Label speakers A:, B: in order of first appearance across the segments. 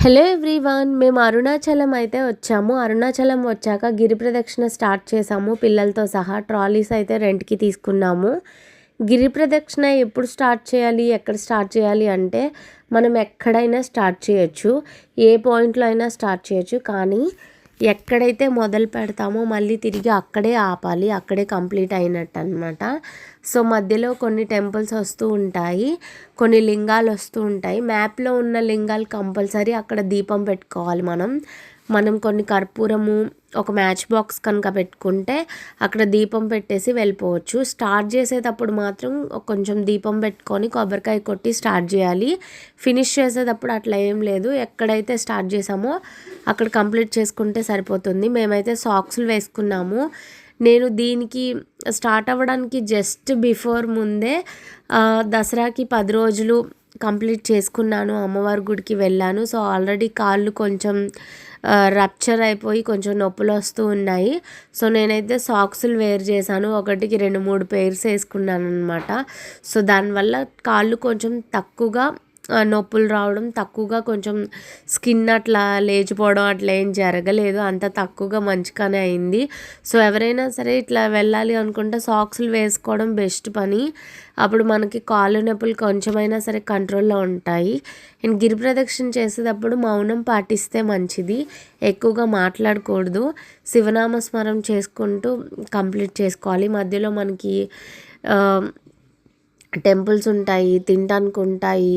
A: Hello everyone, మేము అరుణాచలం అయితే వచ్చాము. అరుణాచలం వచ్చాక గిరి ప్రదక్షిణ స్టార్ట్ చేసాము పిల్లలతో సహా. ట్రాలీస్ అయితే రెంట్కి తీసుకున్నాము. గిరి ప్రదక్షిణ ఎప్పుడు స్టార్ట్ చేయాలి, ఎక్కడ స్టార్ట్ చేయాలి అంటే మనం ఎక్కడైనా స్టార్ట్ చేయొచ్చు, ఏ పాయింట్లో అయినా స్టార్ట్ చేయొచ్చు. కానీ ఎక్కడైతే మొదలు పెడతామో మళ్ళీ తిరిగి అక్కడే ఆపాలి, అక్కడే కంప్లీట్ అయినట్టు అనమాట. సో మధ్యలో కొన్ని టెంపుల్స్ వస్తూ ఉంటాయి, కొన్ని లింగాలు వస్తూ ఉంటాయి. మ్యాప్లో ఉన్న లింగాలు కంపల్సరీ అక్కడ దీపం పెట్టుకోవాలి. మనం కొన్ని కర్పూరము, ఒక మ్యాచ్ బాక్స్ కనుక పెట్టుకుంటే అక్కడ దీపం పెట్టేసి వెళ్ళిపోవచ్చు. స్టార్ట్ చేసేటప్పుడు మాత్రం కొంచెం దీపం పెట్టుకొని కొబ్బరికాయ కొట్టి స్టార్ట్ చేయాలి. ఫినిష్ చేసేటప్పుడు అట్లా ఏం లేదు, ఎక్కడైతే స్టార్ట్ చేసామో అక్కడ కంప్లీట్ చేసుకుంటే సరిపోతుంది. మేమైతే సాక్స్లు వేసుకున్నాము. నేను దీనికి స్టార్ట్ అవ్వడానికి జస్ట్ బిఫోర్ ముందే దసరాకి 10 రోజులు కంప్లీట్ చేసుకున్నాను. అమ్మవారి గుడికి వెళ్ళాను. సో ఆల్రెడీ కాళ్ళు కొంచెం రప్చర్ అయిపోయి కొంచెం నొప్పులు వస్తూ ఉన్నాయి. సో నేనైతే సాక్స్లు వేర్ చేశాను. ఒకటికి 2-3 పెయిర్స్ వేసుకున్నాను అనమాట. సో దానివల్ల కాళ్ళు కొంచెం తక్కువగా నొప్పులు రావడం, తక్కువగా కొంచెం స్కిన్ అట్లా లేచిపోవడం అట్లా ఏం జరగలేదు. అంత తక్కువగా మంచిగానే అయింది. సో ఎవరైనా సరే ఇట్లా వెళ్ళాలి అనుకుంటే సాక్స్లు వేసుకోవడం బెస్ట్ పని. అప్పుడు మనకి కాళ్ళు నొప్పులు కొంచెమైనా సరే కంట్రోల్లో ఉంటాయి. అండ్ గిరి ప్రదక్షిణ చేసేటప్పుడు మౌనం పాటిస్తే మంచిది, ఎక్కువగా మాట్లాడకూడదు. శివనామస్మరం చేసుకుంటూ కంప్లీట్ చేసుకోవాలి. మధ్యలో మనకి టెంపుల్స్ ఉంటాయి, తినడానికి ఉంటాయి,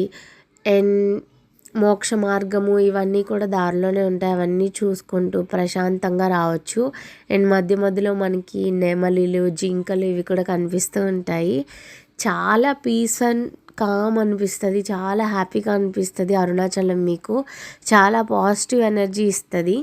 A: అండ్ మోక్ష మార్గము ఇవన్నీ కూడా దారిలోనే ఉంటాయి. అవన్నీ చూసుకుంటూ ప్రశాంతంగా రావచ్చు. అండ్ మధ్య మధ్యలో మనకి నెమలిలు, జింకలు ఇవి కూడా కనిపిస్తూ ఉంటాయి. చాలా పీస్ అండ్ కామ్ అనిపిస్తుంది, చాలా హ్యాపీగా అనిపిస్తుంది. అరుణాచలం మీకు చాలా పాజిటివ్ ఎనర్జీ ఇస్తుంది.